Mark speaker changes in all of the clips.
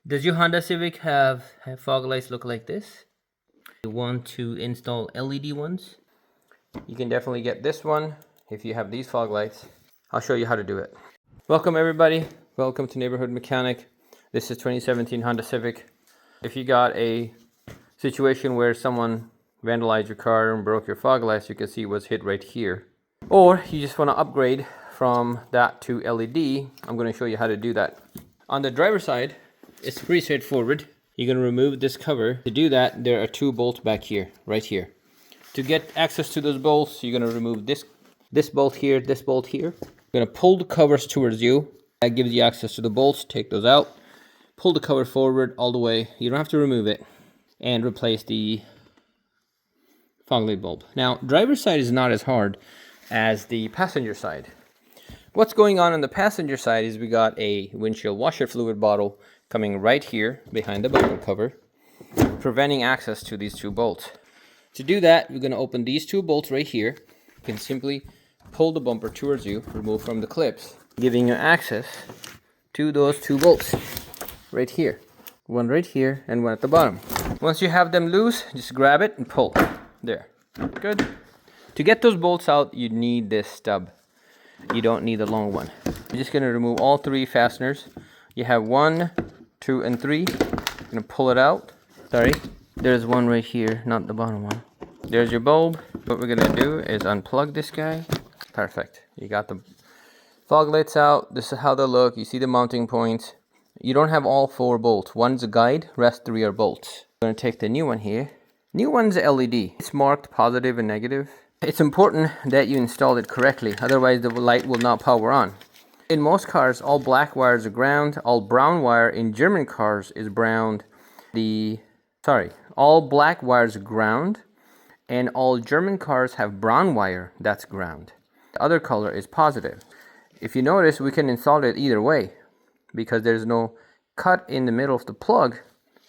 Speaker 1: Does your Honda Civic have fog lights look like this? You want to install LED ones? You can definitely get this one if you have these fog lights. I'll show you how to do it. Welcome everybody. Welcome to Neighborhood Mechanic. This is 2017 Honda Civic. If you got a situation where someone vandalized your car and broke your fog lights, you can see what's hit right here. Or you just want to upgrade from that to LED, I'm going to show you how to do that. On the driver's side, it's pretty straightforward. You're going to remove this cover. To do that, there are two bolts back here, right here. To get access to those bolts, you're going to remove this bolt here, this bolt here. You're going to pull the covers towards you. That gives you access to the bolts. Take those out. Pull the cover forward all the way. You don't have to remove it. And replace the fog light bulb. Now, driver's side is not as hard as the passenger side. What's going on the passenger side is we got a windshield washer fluid bottle coming right here behind the bumper cover, preventing access to these two bolts. To do that, we're going to open these two bolts right here. You can simply pull the bumper towards you, remove from the clips, giving you access to those two bolts right here. One right here and one at the bottom. Once you have them loose, just grab it and pull. There. Good. To get those bolts out, you need this stub. You don't need the long one. You're just going to remove all three fasteners. You have 1, 2, and 3. You're going to pull it out. Sorry. There's one right here, not the bottom one. There's your bulb. What we're going to do is unplug this guy. Perfect. You got the fog lights out. This is how they look. You see the mounting points. You don't have all 4 bolts. One's a guide, rest 3 are bolts. I'm going to take the new one here. New one's LED. It's marked positive and negative. It's important that you install it correctly, otherwise the light will not power on. In most cars, all black wires are ground. All brown wire in German cars is ground. All black wires are ground, and all German cars have brown wire that's ground. The other color is positive. If you notice, we can install it either way because there's no cut in the middle of the plug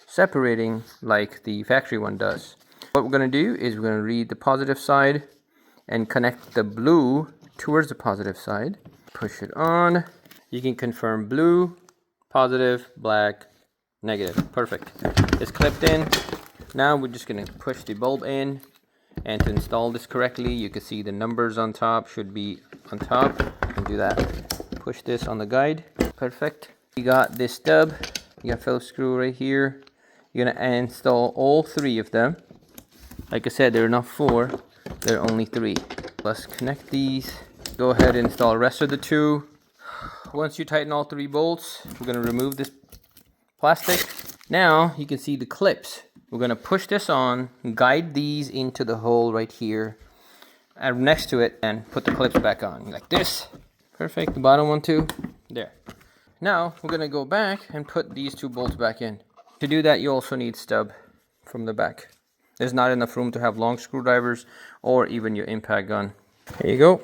Speaker 1: separating like the factory one does. What we're going to do is we're going to read the positive side and connect the blue towards the positive side. Push it on. You can confirm blue, positive, black, negative. Perfect. It's clipped in. Now we're just going to push the bulb in. And to install this correctly, you can see the numbers on top should be on top. And do that. Push this on the guide. Perfect. You got this stub. You got Phillips screw right here. You're going to install all 3 of them. Like I said, there are not 4. There are only 3. Let's connect these. Go ahead and install the rest of the 2. Once you tighten all 3 bolts, we're going to remove this plastic. Now you can see the clips. We're going to push this on, guide these into the hole right here and next to it, and put the clips back on like this. Perfect. The bottom one too. There. Now we're going to go back and put these 2 bolts back in. To do that, you also need stub from the back. There's not enough room to have long screwdrivers or even your impact gun. There you go.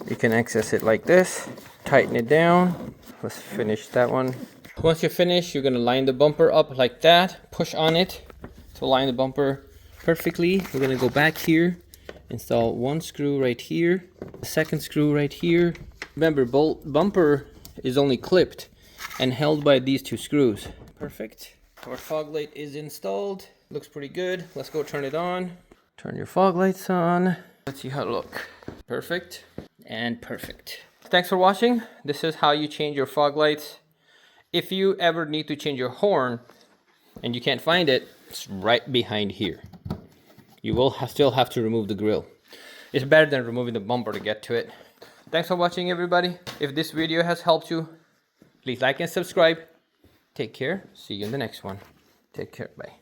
Speaker 1: You can access it like this. Tighten it down. Let's finish that one. Once you're finished, you're going to line the bumper up like that. Push on it to line the bumper perfectly. We're going to go back here. Install 1 screw right here. The 2nd screw right here. Remember, bumper is only clipped and held by these 2 screws. Perfect. Our fog light is installed. Looks pretty good. Let's go turn it on. Turn your fog lights on. Let's see how it looks. Perfect and perfect. Thanks for watching. This is how you change your fog lights. If you ever need to change your horn and you can't find it, it's right behind here. You will still have to remove the grill. It's better than removing the bumper to get to it. Thanks for watching everybody. If this video has helped you, please like and subscribe. Take care. See you in the next one. Take care. Bye.